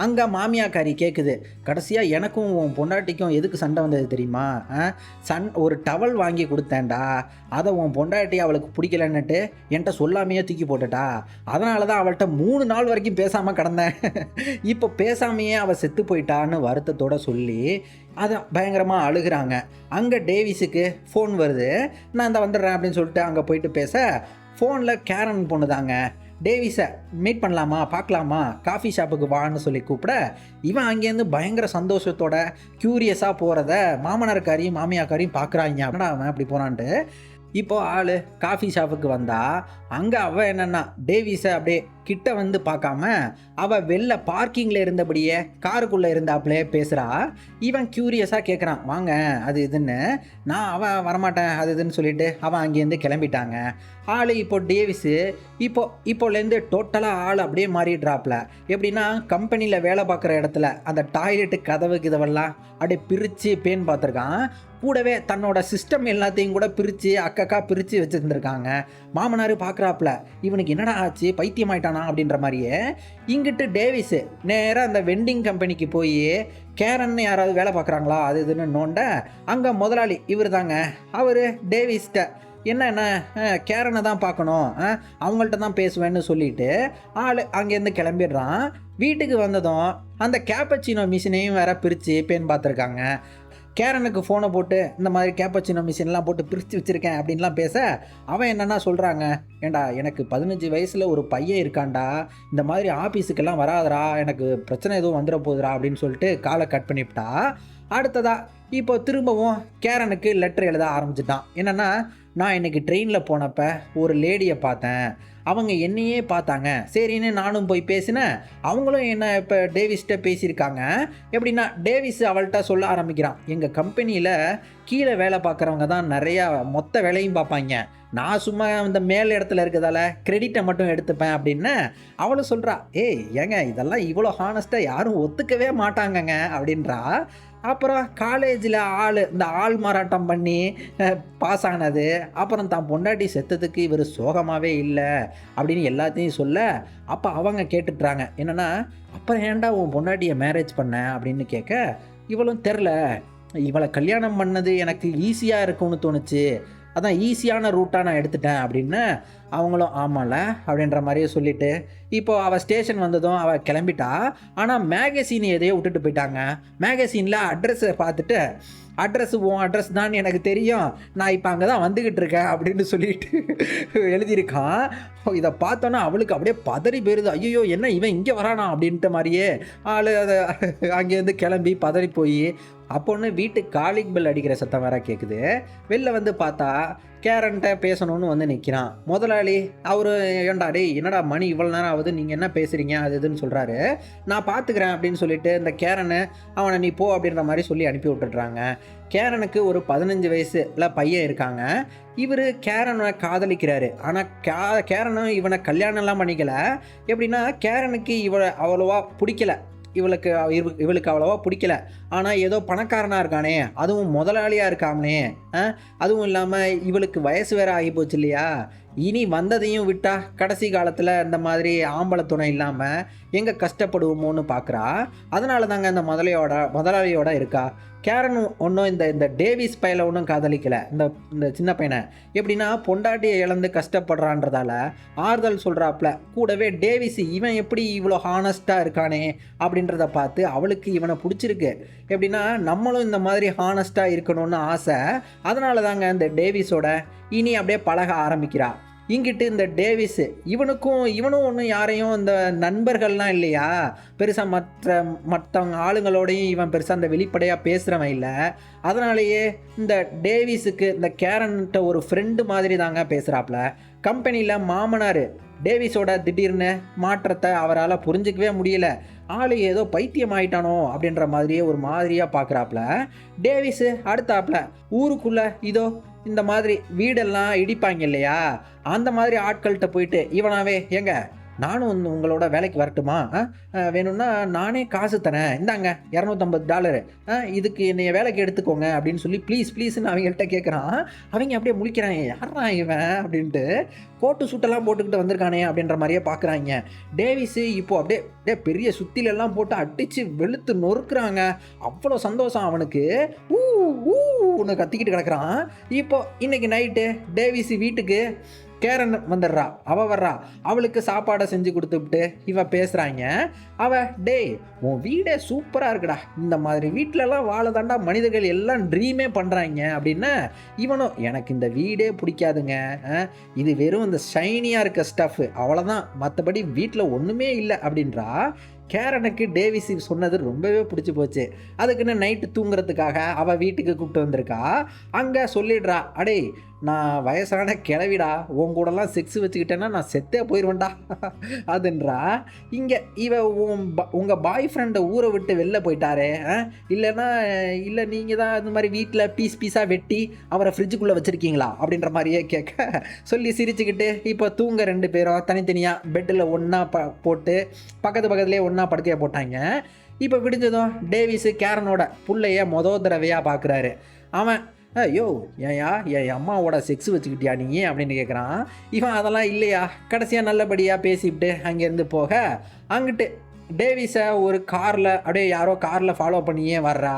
அங்கே மாமியாக்காரி கேட்குது, கடைசியாக எனக்கும் உன் பொண்டாட்டிக்கும் எதுக்கு சண்டை வந்தது தெரியுமா, ஒரு டவல் வாங்கி கொடுத்தேன்டா, அதை உன் பொண்டாட்டி அவளுக்கு பிடிக்கலன்னுட்டு என்கிட்ட சொல்லாமையே தூக்கி போட்டுட்டா, அதனால தான் அவள்கிட்ட 3 நாள் வரைக்கும் பேசாமல் கிடந்தேன், இப்போ பேசாமையே அவள் செத்து போயிட்டான்னு வருத்தத்தோடு சொல்லி அதை பயங்கரமாக அழுகிறாங்க. அங்கே டேவிஸுக்கு ஃபோன் வருது. நான் இந்த வந்துடுறேன் அப்படின்னு சொல்லிட்டு அங்கே போயிட்டு பேச, ஃபோனில் கேரன் பொண்ணு தாங்க டேவிஸை மீட் பண்ணலாமா, பார்க்கலாமா, காஃபி ஷாப்புக்கு வான்னு சொல்லி கூப்பிட, இவன் அங்கேருந்து பயங்கர சந்தோஷத்தோட க்யூரியஸாக போகிறத மாமனார்காரியும் மாமியாக்காரியும் பார்க்குறாங்க. அப்படின்னா அவன் அப்படி போகிறான்ட்டு. இப்போது ஆள் காஃபி ஷாப்புக்கு வந்தால் அங்கே அவள் என்னென்னா டேவிஸை அப்படியே கிட்ட வந்து பார்க்காம அவள் வெளில பார்க்கிங்கில் இருந்தபடியே காருக்குள்ளே இருந்தாப்புலே பேசுகிறா. இவன் க்யூரியஸாக கேட்குறான், வாங்க அது இதுன்னு. அவன் வரமாட்டேன் அது இதுன்னு சொல்லிட்டு அவன் அங்கேருந்து கிளம்பிட்டாங்க. ஆள் இப்போ டேவிஸு இப்போலேருந்து டோட்டலாக ஆள் அப்படியே மாறிடுறாப்புல. எப்படின்னா கம்பெனியில் வேலை பார்க்குற இடத்துல அந்த டாய்லெட்டு கதவு கிதவெல்லாம் அப்படியே பிரித்து பேன் பார்த்துருக்கான். கூடவே தன்னோட சிஸ்டம் எல்லாத்தையும் கூட பிரித்து அக்கக்கா பிரித்து வச்சுருந்துருக்காங்க. மாமனார் பார்க்குறாப்புல, இவனுக்கு என்னடா ஆச்சு, பைத்தியமாயிட்டானா அப்படின்ற மாதிரியே. இங்கிட்டு டேவிஸு நேராக அந்த வெண்டிங் கம்பெனிக்கு போய் கேரன்னு யாராவது வேலை பார்க்குறாங்களா அது இதுன்னு நோண்ட, அங்கே முதலாளி இவர் தாங்க. அவர் டேவிஸ்கிட்ட என்ன கேரனை தான் பார்க்கணும், அவங்கள்ட்ட தான் பேசுவேன்னு சொல்லிட்டு ஆள் அங்கேருந்து கிளம்பிடுறான். வீட்டுக்கு வந்ததும் அந்த கேப்பச்சினோ மிஷினையும் வேற பிரித்து பேன் பார்த்துருக்காங்க. கேரனுக்கு ஃபோனை போட்டு இந்த மாதிரி கேப்பச்சினோ மிஷின்லாம் போட்டு பிரித்து வச்சுருக்கேன் அப்படின்லாம் பேச, அவன் என்னென்னா சொல்கிறாங்க, ஏண்டா எனக்கு 15 வயசில் ஒரு பையன் இருக்காண்டா, இந்த மாதிரி ஆஃபீஸுக்கெல்லாம் வராதரா, எனக்கு பிரச்சனை எதுவும் வந்துட போகுதுரா அப்படின்னு சொல்லிட்டு காலை கட் பண்ணிவிட்டா. அடுத்ததாக இப்போ திரும்பவும் கேரனுக்கு லெட்டர் எழுத ஆரம்பிச்சிட்டான். என்னென்னா, நான் இன்றைக்கி ட்ரெயினில் போனப்போ ஒரு லேடியை பார்த்தேன், அவங்க என்னையே பார்த்தாங்க, சரின்னு நானும் போய் பேசினேன், அவங்களும் என்ன இப்போ டேவிஸ்கிட்ட பேசியிருக்காங்க. எப்படின்னா டேவிஸ் அவள்கிட்ட சொல்ல ஆரம்பிக்கிறான், எங்கள் கம்பெனியில் கீழே வேலை பார்க்குறவங்க தான் நிறையா மொத்த வேலையும் பார்ப்பாங்க, நான் சும்மா இந்த மேல் இடத்துல இருக்கிறதால கிரெடிட்டை மட்டும் எடுத்துப்பேன் அப்படின்னு. அவளும் சொல்கிறா, ஏங்க இதெல்லாம் இவ்வளோ ஹானஸ்ட்டாக யாரும் ஒத்துக்கவே மாட்டாங்கங்க அப்படின்றா. அப்புறம் காலேஜில் இந்த ஆள் மாறாட்டம் பண்ணி பாஸ் ஆனது, அப்புறம் தான் பொண்டாட்டி செத்ததுக்கு இவர் சோகமாகவே இல்லை அப்படின்னு எல்லாத்தையும் சொல்ல, அப்போ அவங்க கேட்டுட்றாங்க, என்னென்னா அப்புறம் ஏன்டா உன் பொண்டாட்டியை மேரேஜ் பண்ண அப்படின்னு கேட்க, இவளும் தெரில, இவளை கல்யாணம் பண்ணது எனக்கு ஈஸியாக இருக்கும்னு தோணுச்சு, அதான் ஈஸியான ரூட்டாக நான் எடுத்துட்டேன் அப்படின்னு அவங்களும் ஆமாம்ல அப்படின்ற மாதிரியே சொல்லிவிட்டு இப்போ அவள் ஸ்டேஷன் வந்ததும் அவள் கிளம்பிட்டா. ஆனால் மேகசின் எதையோ விட்டுட்டு போயிட்டாங்க. மேகசினில் அட்ரஸை பார்த்துட்டு உன் அட்ரஸ் தான் எனக்கு தெரியும், நான் இப்போ அங்கே தான் வந்துக்கிட்டு இருக்கேன் அப்படின்னு சொல்லிட்டு எழுதியிருக்கான். இதை பார்த்தோன்னா அவளுக்கு அப்படியே பதறி போயிருது. ஐயோ என்ன இவன் இங்கே வரானா அப்படின்ட்டு மாதிரியே ஆள் அதை அங்கேருந்து கிளம்பி பதறி போய் அப்போன்னு வீட்டுக்கு காலிங் பெல் அடிக்கிற சத்தம் வேற கேட்குது. வெளில வந்து பார்த்தா கேரன்ட்ட பேசணும்னு வந்து நிற்கிறான். முதலாளி அவர் ஏண்டா டே என்னடா மணி இவ்வளோ நேரம் ஆகுது, நீங்கள் என்ன பேசுகிறீங்க அது இதுன்னு சொல்கிறாரு. நான் பார்த்துக்கிறேன் அப்படின்னு சொல்லிட்டு இந்த கேரனு அவனை நீ போ அப்படின்ற மாதிரி சொல்லி அனுப்பி விட்டுடுறாங்க. கேரனுக்கு ஒரு 15 வயசுல பையன் இருக்காங்க. இவர் கேரனை காதலிக்கிறாரு. ஆனால் கேரனும் இவனை கல்யாணம்லாம் பண்ணிக்கல. எப்படின்னா கேரனுக்கு அவ்வளோவா பிடிக்கல, இவளுக்கு அவ்வளோவா பிடிக்கல. ஆனால் ஏதோ பணக்காரனாக இருக்கானே, அதுவும் முதலாளியாக இருக்காமனே, அதுவும் இல்லாமல் இவளுக்கு வயசு வேறு ஆகி போச்சு இல்லையா, இனி வந்ததையும் விட்டா கடைசி காலத்தில் இந்த மாதிரி ஆம்பளை துணை இல்லாமல் எங்கே கஷ்டப்படுவோமோன்னு பார்க்குறா. அதனால தாங்க இந்த முதலாளியோட இருக்கா. கேரன் ஒன்றும் இந்த டேவிஸ் பையலை ஒன்றும் காதலிக்கலை. இந்த சின்ன பையனை எப்படின்னா பொண்டாட்டியை இழந்து கஷ்டப்படுறான்றதால ஆறுதல் சொல்கிறாப்புல. கூடவே டேவிஸ் இவன் எப்படி இவ்வளோ ஹானஸ்ட்டாக இருக்கானே அப்படின்றத பார்த்து அவளுக்கு இவனை பிடிச்சிருக்கு. எப்படின்னா நம்மளும் இந்த மாதிரி ஹானஸ்ட்டாக இருக்கணும்னு ஆசை. அதனால தாங்க இந்த டேவிஸோட இனி அப்படியே பழக ஆரம்பிக்கிறா. இங்கிட்டு இந்த டேவிஸு இவனும் ஒன்றும் யாரையும் இந்த நண்பர்கள்லாம் இல்லையா, பெருசாக மற்றவங்க ஆளுங்களோடையும் இவன் பெருசாக அந்த வெளிப்படையாக பேசுகிறவன் இல்லை. அதனாலேயே இந்த டேவிஸுக்கு இந்த கேரன்ட்ட ஒரு ஃப்ரெண்டு மாதிரி தாங்க பேசுகிறாப்புல. கம்பெனியில் மாமனார் டேவிஸோட திடீர்னு மாற்றத்தை அவரால் புரிஞ்சிக்கவே முடியல. ஆள் ஏதோ பைத்தியம் ஆயிட்டானோ அப்படின்ற மாதிரியே ஒரு மாதிரியாக பார்க்குறாப்புல. டேவிஸு அடுத்தாப்புல ஊருக்குள்ளே இதோ இந்த மாதிரி வீடெல்லாம் இடிப்பாங்க இல்லையா, அந்த மாதிரி ஆட்கள்கிட்ட போயிட்டு இவனாவே ஏங்க நானும் உங்களோட வேலைக்கு வரட்டுமா, வேணும்னா நானே காசு தரேன், இந்தாங்க $250, இதுக்கு என்னைய வேலைக்கு எடுத்துக்கோங்க அப்படின்னு சொல்லி ப்ளீஸ்ன்னு அவங்கள்ட்ட கேட்குறான். அவங்க அப்படியே முழிக்கிறாங்க, யாரா இவன் அப்படின்ட்டு, கோட்டு சூட்டெல்லாம் போட்டுக்கிட்டு வந்திருக்கானே அப்படின்ற மாதிரியே பார்க்குறாங்க. டேவிஸு இப்போது அப்படியே பெரிய சுத்திலெல்லாம் போட்டு அடித்து வெளுத்து நொறுக்குறாங்க. அவ்வளோ சந்தோஷம் அவனுக்கு. ஒன்று கத்திக்கிட்டு கிடக்குறான். இப்போ இன்றைக்கி நைட்டு டேவிஸு வீட்டுக்கு கேரன் வந்துடுறா. அவள் வர்றா. அவளுக்கு சாப்பாடை செஞ்சு கொடுத்துவிட்டு இவன் பேசுகிறாங்க. அவள் டேய் உன் வீடே சூப்பராக இருக்குடா, இந்த மாதிரி வீட்டிலலாம் வாழதாண்டா மனிதர்கள் எல்லாம் ட்ரீமே பண்ணுறாங்க அப்படின்னா, இவனும் எனக்கு இந்த வீடே பிடிக்காதுங்க, இது வெறும் இந்த ஷைனியாக இருக்க ஸ்டஃப் அவ்வளோதான், மற்றபடி வீட்டில் ஒன்றுமே இல்லை அப்படின்றா. கேரனுக்கு டேவிஸ் சொன்னது ரொம்பவே பிடிச்சி போச்சு. அதுக்குன்னு நைட்டு தூங்குறதுக்காக அவள் வீட்டுக்கு கூப்பிட்டு வந்திருக்கா. அங்கே சொல்லிடுறா, அடே நான் வயசான கிளவிடா, உன் கூடலாம் செக்ஸ் வச்சுக்கிட்டேன்னா நான் செத்தே போயிடுவேன்டா அதுன்றா. இங்கே உங்கள் பாய் ஃப்ரெண்டை ஊரை விட்டு வெளில போயிட்டாரே, இல்லை நீங்கள் தான் இந்த மாதிரி வீட்டில் பீஸாக வெட்டி அவரை ஃப்ரிட்ஜுக்குள்ளே வச்சுருக்கீங்களா அப்படின்ற மாதிரியே கேட்க சொல்லி சிரிச்சுக்கிட்டு இப்போ தூங்க 2 பேரும் தனித்தனியாக பெட்டில் ஒன்றா போட்டு பக்கத்துலேயே ஒன்றா படுக்கையாக போட்டாங்க. இப்போ விடிஞ்சதும் டேவிஸு கேரனோட புள்ளைய தடவையாக பார்க்குறாரு. அவன் ஐயோ என் அம்மாவோட செக்ஸ் வச்சுக்கிட்டியா நீ அப்படின்னு கேட்குறான். இவன் அதெல்லாம் இல்லையா, கடைசியாக நல்லபடியாக பேசிவிட்டு அங்கேருந்து போக அங்கிட்டு டேவிஸை ஒரு காரில் அப்படியே யாரோ காரில் ஃபாலோ பண்ணியே வர்றா.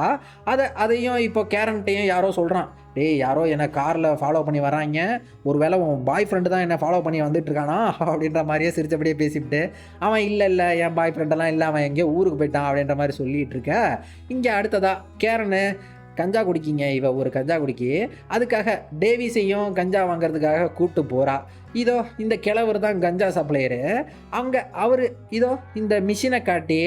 அதையும் இப்போ கேரன்ட்டையும் யாரோ சொல்கிறான், டேய் யாரோ என்னை காரில் ஃபாலோ பண்ணி வராங்க, ஒரு வேளை உன் பாய் ஃப்ரெண்டு தான் என்னை ஃபாலோ பண்ணி வந்துட்டுருக்கானா அப்படின்ற மாதிரியே சிரிச்சபடியே பேசிவிட்டு அவன் இல்லை என் பாய் ஃப்ரெண்டெல்லாம் இல்லை, அவன் எங்கேயோ ஊருக்கு போயிட்டான் அப்படின்ற மாதிரி சொல்லிகிட்டு இருக்க. இங்கே அடுத்ததாக கேரனு கஞ்சா குடிக்கிங்க, ஒரு கஞ்சா குடிக்கி, அதுக்காக டேவிஸையும் கஞ்சா வாங்கிறதுக்காக கூப்பிட்டு போகிறா. இதோ இந்த கிழவர் தான் கஞ்சா சப்ளையரு. அங்கே அவர் இதோ இந்த மிஷினை காட்டி,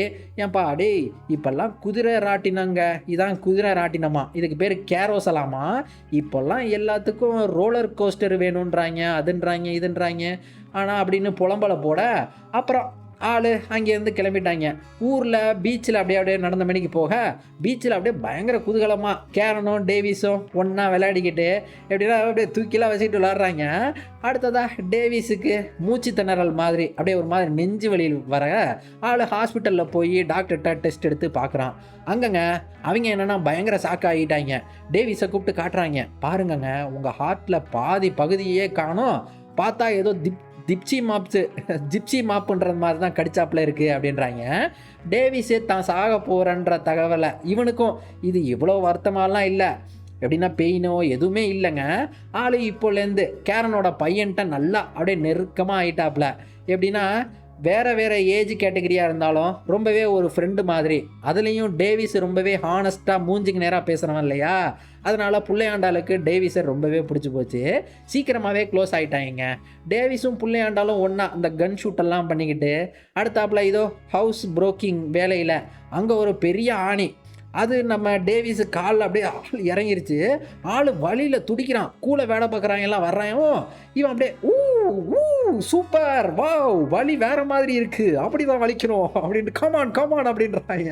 ஏன்பா டேய் இப்போல்லாம் குதிரை ராட்டினங்க, இதான் குதிரை ராட்டினமா, இதுக்கு பேர் கேரோசலாமா, இப்போல்லாம் எல்லாத்துக்கும் ரோலர் கோஸ்டர் வேணுன்றாங்க, அதுன்றாங்க இதுன்றாங்க, ஆனால் அப்படின்னு புலம்பலை போட அப்புறம் ஆள் அங்கேருந்து கிளம்பிட்டாங்க. ஊரில் பீச்சில் அப்படியே நடந்த மணிக்கு போக பீச்சில் அப்படியே பயங்கர குதூகலமாக கேரனும் டேவிஸும் ஒன்றா விளையாடிக்கிட்டு எப்படின்னா அப்படியே தூக்கிலாம் வச்சுக்கிட்டு விளாட்றாங்க. அடுத்ததாக டேவிஸுக்கு மூச்சு திணறல் மாதிரி அப்படியே ஒரு மாதிரி நெஞ்சு வலியில் வர ஆள் ஹாஸ்பிட்டலில் போய் டாக்டர்கிட்ட டெஸ்ட் எடுத்து பார்க்குறான். அங்கங்க அவங்க என்னென்னா பயங்கர சாக்காகிட்டாங்க. டேவிஸை கூப்பிட்டு காட்டுறாங்க, பாருங்கங்க உங்கள் ஹார்ட்டில் பாதி பகுதியே காணும், பார்த்தா ஏதோ ஜிப்சி மாப்புன்றது மாதிரி தான் கடிச்சாப்புல இருக்குது அப்படின்றாங்க. டேவிஸு தான் சாக போகிறன்ற தகவலை இவனுக்கும் இது இவ்வளோ வருத்தமாலாம் இல்லை, எப்படின்னா பெயினோ எதுவுமே இல்லைங்க. ஆள் இப்போலேருந்து கேரனோட பையன்ட்ட நல்லா அப்படியே நெருக்கமாக ஆகிட்டாப்புல. எப்படின்னா வேறு ஏஜ் கேட்டகரியாக இருந்தாலும் ரொம்பவே ஒரு ஃப்ரெண்டு மாதிரி. அதுலேயும் டேவிஸ் ரொம்பவே ஹானஸ்ட்டாக மூஞ்சிக்கு நேராக பேசுகிறவன் இல்லையா, அதனால் புள்ளையாண்டாளுக்கு டேவிஸை ரொம்பவே பிடிச்சி போச்சு. சீக்கிரமாகவே க்ளோஸ் ஆகிட்டாங்க. டேவிஸும் புள்ளையாண்டாலும் ஒன்றா அந்த கன் ஷூட்டெல்லாம் பண்ணிக்கிட்டு அடுத்தாப்புல இதோ ஹவுஸ் புரோக்கிங் வேலையில் அங்கே ஒரு பெரிய ஆணி அது நம்ம டேவிஸு காலில் அப்படியே ஆள் இறங்கிருச்சு. ஆள் வழியில் துடிக்கிறான். கூட வேலை பார்க்குறாங்க எல்லாம் வர்றாயோ, இவன் அப்படியே ஊ சூப்பர் வாவ் வலி வேறு மாதிரி இருக்குது, அப்படி தான் வலிக்கணும் அப்படின்ட்டு கமான் அப்படின்றாங்க.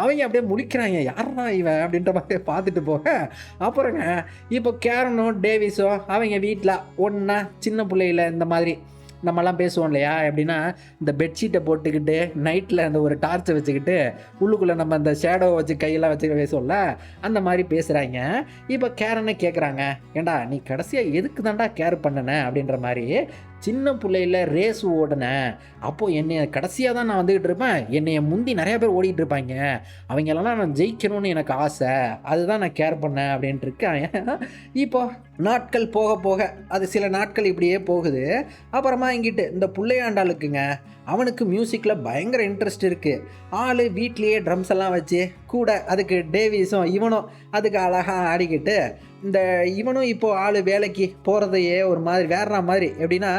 அவங்க அப்படியே முழிக்கிறாங்க, யாரா இவன் அப்படின்ற மாதிரி பார்த்துட்டு போக. அப்புறங்க இப்போ கேரனும் டேவிஸும் அவங்க வீட்டில் ஒன்றா சின்ன பிள்ளையில இந்த மாதிரி நம்மலாம் பேசுவோம் இல்லையா, எப்படின்னா இந்த பெட்ஷீட்டை போட்டுக்கிட்டு நைட்டில் அந்த ஒரு டார்ச்சை வச்சுக்கிட்டு உள்ளுக்குள்ளே நம்ம அந்த ஷேடோ வச்சு கையெல்லாம் வச்சு பேசுவோம்ல, அந்த மாதிரி பேசுகிறாங்க. இப்போ கேரனை கேட்குறாங்க, ஏண்டா நீ கடைசியாக எதுக்கு தாண்டா கேர் பண்ணன அப்படின்ற மாதிரி. சின்ன பிள்ளையில் ரேஸ் ஓடினேன், அப்போது என்னை கடைசியாக தான் நான் வந்துக்கிட்டு இருப்பேன், என்னைய முந்தி நிறையா பேர் ஓடிக்கிட்டு இருப்பாங்க, அவங்களெல்லாம் நான் ஜெயிக்கணும்னு எனக்கு ஆசை, அதுதான் நான் கேர் பண்ணேன் அப்படின்ட்டு இருக்கேன். இப்போ நாட்கள் போக போக அது சில நாட்கள் இப்படியே போகுது. அப்புறமா இங்கிட்டு இந்த புள்ளையாண்டாளுக்குங்க அவனுக்கு மியூசிக்கில் பயங்கர இன்ட்ரெஸ்ட் இருக்குது. ஆள் வீட்லேயே ட்ரம்ஸ் எல்லாம் வச்சு கூட அதுக்கு டேவிஸும் இவனும் அதுக்கு அழகாக ஆடிக்கிட்டு இவனும் இப்போது ஆள் வேலைக்கு போகிறதையே ஒரு மாதிரி வேற மாதிரி, எப்படின்னா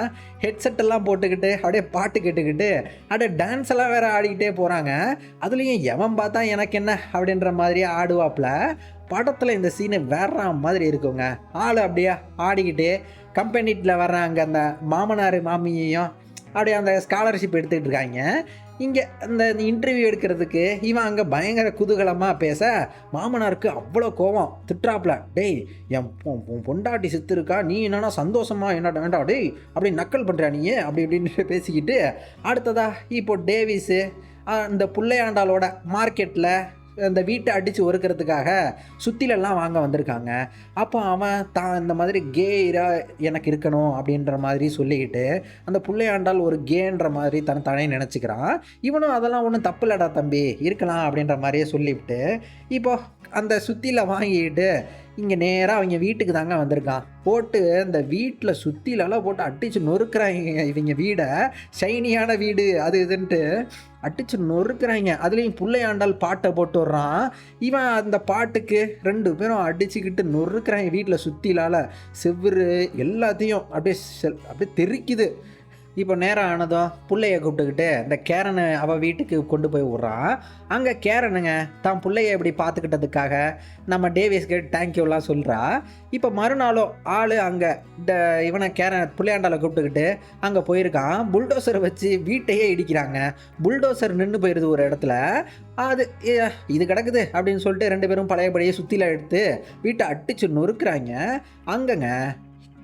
ஹெட்செட்டெல்லாம் போட்டுக்கிட்டு அப்படியே பாட்டு கேட்டுக்கிட்டு அப்படியே டான்ஸ் எல்லாம் வேறு ஆடிக்கிட்டே போகிறாங்க. அதுலேயும் எவன் பார்த்தா எனக்கு என்ன அப்படின்ற மாதிரியே ஆடுவாப்பில். படத்தில் இந்த சீனு வேற மாதிரி இருக்குங்க. ஆள் அப்படியே ஆடிக்கிட்டு கம்பெனிட்டில் வர்றாங்க அந்த மாமனார் மாமியையும் அப்படியே அந்த ஸ்காலர்ஷிப் எடுத்துக்கிட்டு இருக்காங்க. இங்கே அந்த இன்டர்வியூ எடுக்கிறதுக்கு இவன் அங்கே பயங்கர குதூகலமாக பேச மாமனாருக்கு அவ்வளோ கோவம், திட்டுறாப்புல, டேய் என் பொண்டாட்டி செத்து இருக்கா, நீ என்னன்னா சந்தோஷமா என்னடா டேய் அப்படி நக்கல் பண்ணுறா நீ அப்படி இப்படின்னு பேசிக்கிட்டு. அடுத்ததா இப்போ டேவிஸு இந்த புள்ளையாண்டாலோட மார்க்கெட்டில் அந்த வீட்டை அடித்து ஒருக்கிறதுக்காக சுத்திலெல்லாம் வாங்க வந்திருக்காங்க. அப்போ அவன் தான் இந்த மாதிரி கேராக எனக்கு இருக்கணும் அப்படின்ற மாதிரி சொல்லிக்கிட்டு அந்த புள்ளையாண்டால் ஒரு கேன்ற மாதிரி தானே நினச்சிக்கிறான். இவனும் அதெல்லாம் ஒன்றும் தப்பு இல்லடா தம்பி இருக்கலாம் அப்படின்ற மாதிரியே சொல்லிவிட்டு இப்போ அந்த சுத்தியில் வாங்கிக்கிட்டு இங்கே நேராக அவங்க வீட்டுக்கு தாங்க வந்திருக்கான். போட்டு இந்த வீட்டில் சுத்திலெல்லாம் போட்டு அடித்து நொறுக்கிறாங்க. இவங்க வீடை ஷைனியான வீடு அது இதுன்ட்டு அடித்து நொறுக்கிறாங்க. அதுலேயும் புள்ளையாண்டால் பாட்டை போட்டு வர்றான். இவன் அந்த பாட்டுக்கு 2 பேரும் அடிச்சுக்கிட்டு நொறுக்கிறாங்க. வீட்டில் சுத்திலால் செவ்வறு எல்லாத்தையும் அப்படியே தெரிக்குது. இப்போ நேரம் ஆனதும் பிள்ளைய கூப்பிட்டுக்கிட்டு இந்த கேரனை அவள் வீட்டுக்கு கொண்டு போய் விட்றான். அங்கே கேரனுங்க தான் பிள்ளைய இப்படி பார்த்துக்கிட்டதுக்காக நம்ம டேவிஸ்க்கு தேங்க்யூலாம் சொல்கிறா. இப்போ மறுநாளும் ஆள் அங்கே இவனை பிள்ளையாண்டால கூப்பிட்டுக்கிட்டு அங்கே போயிருக்கான். புல்டோசரை வச்சு வீட்டையே இடிக்கிறாங்க. புல்டோசர் நின்று போயிடுது ஒரு இடத்துல. அது இது கிடக்குது அப்படின்னு சொல்லிட்டு 2 பேரும் பழையபடியே சுற்றில எடுத்து வீட்டை அடிச்சு நொறுக்கிறாங்க. அங்கங்க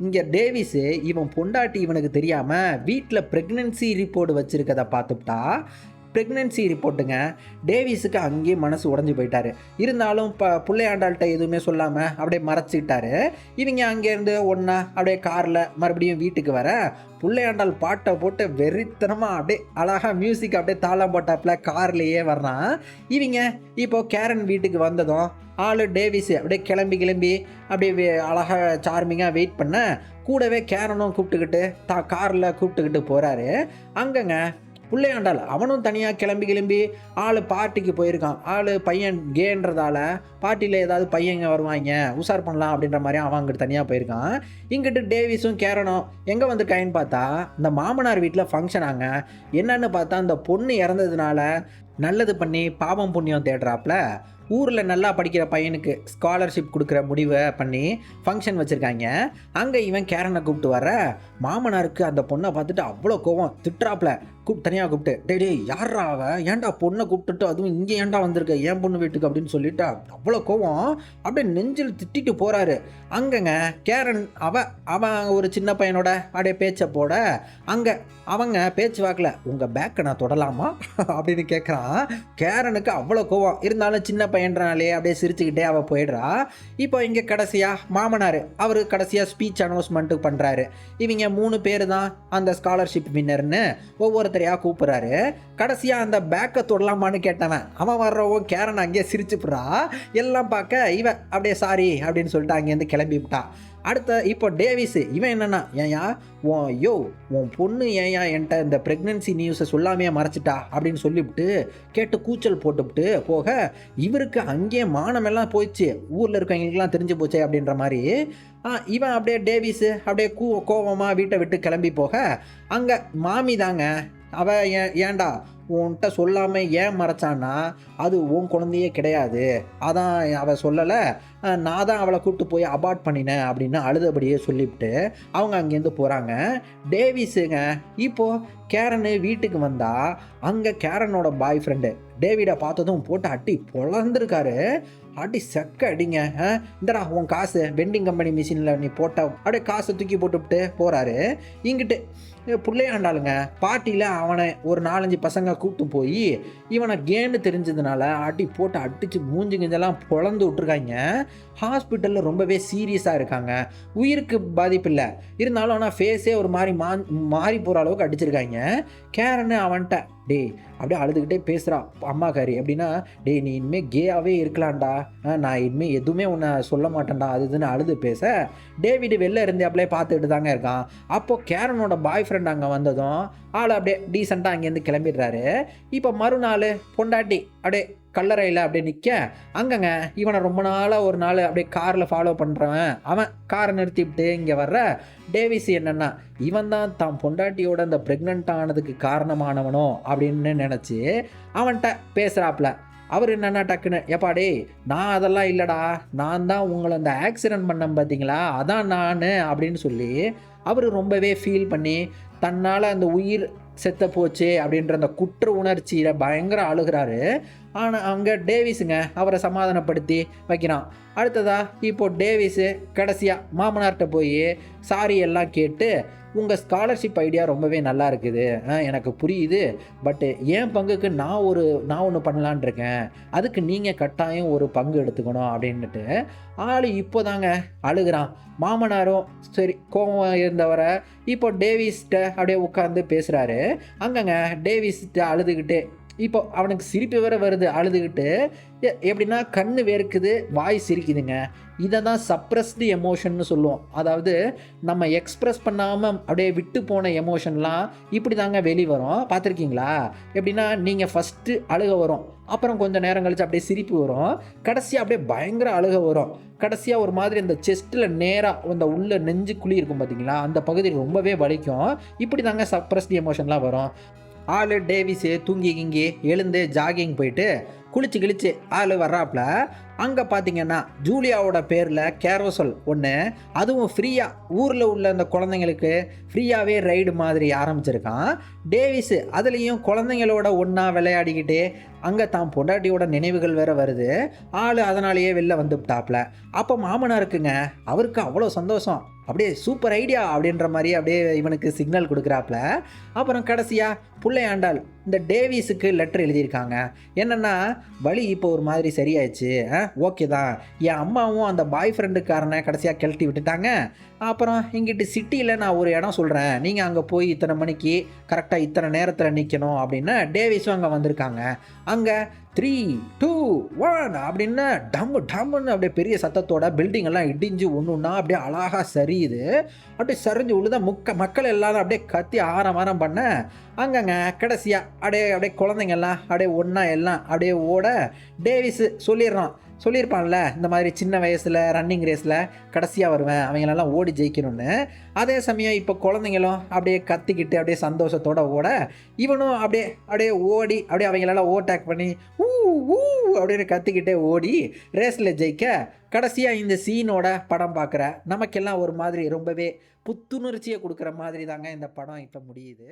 இங்கே டேவிஸு இவன் பொண்டாட்டி இவனுக்கு தெரியாமல் வீட்டில் ப்ரெக்னென்சி ரிப்போர்ட் வச்சுருக்கதை பார்த்துட்டா. ப்ரெக்னென்சி ரிப்போர்ட்டுங்க. டேவிஸுக்கு அங்கேயே மனசு உடஞ்சி போயிட்டார். இருந்தாலும் பிள்ளையாண்டாள்கிட்ட எதுவுமே சொல்லாமல் அப்படியே மறைச்சிக்கிட்டாரு. இவங்க அங்கேருந்து ஒன்றா அப்படியே காரில் மறுபடியும் வீட்டுக்கு வர பிள்ளையாண்டாள் பாட்டை போட்டு வெறித்தனமாக அப்படியே அழகாக மியூசிக் அப்படியே தாளம் போட்டாப்பில் கார்லேயே வர்றான். இவங்க இப்போது கேரன் வீட்டுக்கு வந்ததும் ஆள் டேவிஸு அப்படியே கிளம்பி அப்படியே அழகாக சார்மிங்காக வெயிட் பண்ண கூடவே கேரனும் கூப்பிட்டுக்கிட்டு காரில் கூப்பிட்டுக்கிட்டு போகிறாரு. அங்கங்க பிள்ளையாண்டால் அவனும் தனியாக கிளம்பி ஆள் பார்ட்டிக்கு போயிருக்கான். ஆள் பையன் கேன்றதால பார்ட்டியில் ஏதாவது பையங்க வருவாங்க உஷார் பண்ணலாம் அப்படின்ற மாதிரி அவன் அங்கிட்டு தனியாக போயிருக்கான். இங்கிட்டு டேவிஸும் கேரனும் எங்கே வந்திருக்காங்கன்னு பார்த்தா இந்த மாமனார் வீட்டில் ஃபங்க்ஷனாங்க. என்னன்னு பார்த்தா இந்த பொண்ணு இறந்ததுனால நல்லது பண்ணி பாவம் புண்ணியம் தேடுறாப்புல ஊரில் நல்லா படிக்கிற பையனுக்கு ஸ்காலர்ஷிப் கொடுக்குற முடிவை பண்ணி ஃபங்க்ஷன் வச்சுருக்காங்க. அங்கே இவன் கேரனை கூப்பிட்டு வர மாமனாருக்கு அந்த பொண்ணை பார்த்துட்டு அவ்வளோ கோவம், திட்டுறாப்புல, தனியாக கூப்பிட்டு, டேய் டேய் யார்ரா அவ? ஏன்டா பொண்ணை கூப்பிட்டுட்டு அதுவும் இங்கே ஏன்டா வந்திருக்க என் பொண்ணு வீட்டுக்கு அப்படின்னு சொல்லிட்டு அவ்வளோ கோவம் அப்படியே நெஞ்சில் திட்டிட்டு போகிறாரு. அங்கங்க கேரன் அவன் ஒரு சின்ன பையனோட அப்படியே பேச்சை போட அங்கே அவங்க பேச்சு வாக்கில் உங்கள் பேக்கை நான் தொடலாமா அப்படின்னு கேட்குறான். கேரனுக்கு அவ்வளோ கோவம் இருந்தாலும் சின்ன பையன்றாலே அப்படியே சிரிச்சுக்கிட்டே அவள் போயிடுறா. இப்போ இங்கே கடைசியாக மாமனார் அவர் கடைசியாக ஸ்பீச் அனௌன்ஸ்மெண்ட்டு பண்ணுறாரு. இவங்க 3 பேர் தான் அந்த ஸ்காலர்ஷிப் வின்னர்னு ஒவ்வொருத்தரையாக கூப்பிட்றாரு. கடைசியாக அந்த பேக்கை தொடலாமான்னு கேட்டவன் அவன் வர்றவன் கேரன் அங்கேயே சிரிச்சுப்புறா. எல்லாம் பார்க்க இவன் அப்படியே சாரி அப்படின்னு சொல்லிட்டு அங்கேருந்து கிளம்பி விட்டான். அடுத்த இப்போ டேவிஸ் இவன் என்னன்னா ஏன்யா உன் பொண்ணு ஏன்யா என்கிட்ட இந்த ப்ரெக்னென்சி நியூஸை சொல்லாமையே மறைச்சிட்டா அப்படின்னு சொல்லிவிட்டு கேட்டு கூச்சல் போட்டுவிட்டு போக இவருக்கு அங்கேயே மானமெல்லாம் போயிடுச்சு, ஊரில் இருக்கவங்களுக்கெல்லாம் தெரிஞ்சு போச்சே அப்படின்ற மாதிரி இவன் அப்படியே டேவிஸு அப்படியே கோவமாக வீட்டை விட்டு கிளம்பி போக அங்கே மாமி தாங்க அவள் ஏன்டா உன்கிட்ட சொல்லாமல் ஏன் மறைச்சான்னா அது உன் குழந்தையே கிடையாது, அதான் அவள் சொல்லலை, நான் தான் அவளை கூப்பிட்டு போய் அபார்ட் பண்ணினேன் அப்படின்னு அழுதபடியே சொல்லிவிட்டு அவங்க அங்கேருந்து போகிறாங்க. டேவிஸுங்க இப்போது கேரனு வீட்டுக்கு வந்தால் அங்கே கேரனோட பாய் ஃப்ரெண்டு டேவிடை பார்த்ததும் போட்டு அட்டி பொழந்திருக்காரு. அடி செக்க அடிங்க, இந்தடா உன் காசு வெண்டிங் கம்பெனி மிஷினில் நீ போட்ட அப்படியே காசை தூக்கி போட்டுவிட்டு போகிறாரு. இங்கிட்டு பிள்ளையாண்டாளுங்க பார்ட்டியில் அவனை ஒரு 4-5 பசங்க கூப்பிட்டு போய் இவனை கேன்னு தெரிஞ்சதுனால அடி போட்டு அடித்து மூஞ்சி கிஞ்செல்லாம் பொழந்து விட்ருக்காங்க. ஹாஸ்பிட்டலில் ரொம்பவே சீரியஸாக இருக்காங்க. உயிருக்கு பாதிப்பு இல்லை இருந்தாலும் ஆனால் ஃபேஸே ஒரு மாதிரி மாறி போகிற அளவுக்கு அடிச்சிருக்காங்க. கேரன்னு அவன்கிட்ட டேய் அப்படியே அழுதுகிட்டே பேசுகிறா அம்மாக்காரி அப்படின்னா, டேய் நீ இனிமேல் கேயாகவே இருக்கலாம்டா, நான் இனிமேல் எதுவுமே உன்னை சொல்ல மாட்டேன்டா அதுன்னு அழுது பேச டேவிடு வெளில இருந்து அப்படியே பார்த்துக்கிட்டு தாங்க இருக்கான். அப்போது கேரனோட பாய் ஃப்ரெண்ட் அங்கே வந்ததும் ஆள் அப்படியே டீசெண்டாக அங்கேருந்து கிளம்பிடுறாரு. இப்போ மறுநாள் பொண்டாட்டி அப்படியே கல்லறையில் அப்படியே நிற்க அங்கங்க இவனை ரொம்ப நாளாக ஒரு நாள் அப்படியே காரில் ஃபாலோ பண்ணுறவன் அவன் காரை நிறுத்திவிட்டு இங்கே வர்ற டேவிஸ் என்னென்னா இவன் தான் பொண்டாட்டியோட அந்த ப்ரெக்னென்ட் ஆனதுக்கு காரணமானவனோ அப்படின்னு நினச்சி அவன்கிட்ட பேசுகிறாப்புல. அவர் என்னென்னா டக்குன்னு எப்பாடே நான் அதெல்லாம் இல்லைடா, நான் தான் உங்களை அந்த ஆக்சிடென்ட் பண்ணேன் பார்த்தீங்களா அதான் நான் அப்படின்னு சொல்லி அவர் ரொம்பவே ஃபீல் பண்ணி தன்னால் அந்த உயிர் செத்த போச்சு அப்படின்ற அந்த குற்ற உணர்ச்சியில் பயங்கர அழுகிறாரு. ஆனால் அங்கே டேவிஸுங்க அவரை சமாதானப்படுத்தி வைக்கிறான். அடுத்ததா இப்போ டேவிஸு கடைசியாக மாமனார்கிட்ட போய் சாரி எல்லாம் கேட்டு உங்கள் ஸ்காலர்ஷிப் ஐடியா ரொம்பவே நல்லா இருக்குது, எனக்கு புரியுது, பட்டு என் பங்குக்கு நான் ஒன்று பண்ணலான் இருக்கேன், அதுக்கு நீங்கள் கட்டாயம் ஒரு பங்கு எடுத்துக்கணும் அப்படின்ட்டு ஆள் இப்போ தாங்க அழுகிறான். மாமனாரும் சரி கோவம் இருந்தவரை இப்போ டேவிஸ்கிட்ட அப்படியே உட்காந்து பேசுகிறாரு. அங்கங்க டேவிஸ்கிட்ட அழுதுகிட்டு இப்போ அவனுக்கு சிரிப்பு வேற வருது அழுதுகிட்டு, எப்படின்னா கண்ணு வேர்க்குது வாய் சிரிக்குதுங்க. இதை தான் சப்ரஸ்டு எமோஷன்னு சொல்லுவோம். அதாவது நம்ம எக்ஸ்ப்ரெஸ் பண்ணாமல் அப்படியே விட்டு போன எமோஷன்லாம் இப்படி தாங்க வெளிவரும். பார்த்துருக்கீங்களா? எப்படின்னா நீங்கள் ஃபஸ்ட்டு அழுக வரும், அப்புறம் கொஞ்சம் நேரம் கழிச்சு அப்படியே சிரிப்பு வரும், கடைசியாக அப்படியே பயங்கர அழுக வரும், கடைசியாக ஒரு மாதிரி அந்த செஸ்ட்டில் நேராக அந்த உள்ள நெஞ்சு குழி இருக்கும் பார்த்தீங்களா, அந்த பகுதி ரொம்பவே வலிக்கும். இப்படி தாங்க சப்ரஸ்டு எமோஷன்லாம் வரும். ஆள் டேவிஸு தூங்கி கிங்கி எழுந்து ஜாகிங் போயிட்டு குளிச்சு கிழிச்சு ஆள் வர்றாப்புல. அங்கே பார்த்தீங்கன்னா ஜூலியாவோட பேரில் கேரோசல் ஒன்று, அதுவும் ஃப்ரீயாக ஊரில் உள்ள அந்த குழந்தைங்களுக்கு ஃப்ரீயாகவே ரைடு மாதிரி ஆரம்பிச்சிருக்கான். டேவிஸு அதுலேயும் குழந்தைங்களோட ஒன்றா விளையாடிக்கிட்டு அங்கே தான் பொண்டாட்டியோட நினைவுகள் வேறு வருது. ஆள் அதனாலேயே வெளில வந்துவிட்டாப்புல. அப்போ மாமனாருக்குங்க அவருக்கு அவ்வளோ சந்தோஷம், அப்படியே சூப்பர் ஐடியா அப்படின்ற மாதிரி அப்படியே இவனுக்கு சிக்னல் கொடுக்குறாப்புல. அப்புறம் கடைசியாக பிள்ளையாண்டாள் இந்த டேவிஸுக்கு லெட்டர் எழுதியிருக்காங்க. என்னென்னா வலி இப்போ ஒரு மாதிரி சரியாயிடுச்சு, ஓகே தான், என் அம்மாவும் அந்த பாய் ஃப்ரெண்டுக்காரனை கடைசியாக கிளட்டி விட்டுட்டாங்க, அப்புறம் இங்கிட்டு சிட்டியில் நான் ஒரு இடம் சொல்கிறேன், நீங்கள் அங்கே போய் இத்தனை மணிக்கு கரெக்டாக இத்தனை நேரத்தில் நிற்கணும் அப்படின்னு டேவிஸும் அங்கே வந்திருக்காங்க. அங்கே 3, 2, 1 அப்படின்னு டம்முன்னு அப்படியே பெரிய சத்தத்தோட பில்டிங் எல்லாம் இடிஞ்சு ஒன்றுன்னா அப்படியே அழகாக சரியுது. அப்படியே சரிஞ்சு உள்ளுத மக்கள் எல்லாரும் அப்படியே கத்தி ஆரம் பண்ண அங்கங்க கடைசியாக அப்படியே குழந்தைங்கள்லாம் அப்படியே ஒன்றா எல்லாம் அப்படியே ஓட டேவிஸு சொல்லியிருப்பான்ல இந்த மாதிரி சின்ன வயசில் ரன்னிங் ரேஸில் கடைசியாக வருவேன், அவங்களெல்லாம் ஓடி ஜெயிக்கணும்னு. அதே சமயம் இப்போ குழந்தைங்களும் அப்படியே கத்திக்கிட்டு அப்படியே சந்தோஷத்தோடு ஓட இவனும் அப்படியே ஓடி அப்படியே அவங்களெல்லாம் ஓவர்டேக் பண்ணி ஊ அப்படின்னு கத்திக்கிட்டே ஓடி ரேஸில் ஜெயிக்க கடைசியாக இந்த சீனோட படம் பார்க்குற நமக்கெல்லாம் ஒரு மாதிரி ரொம்பவே புத்துணர்ச்சியை கொடுக்குற மாதிரி தாங்க இந்த படம் இப்போ முடியுது.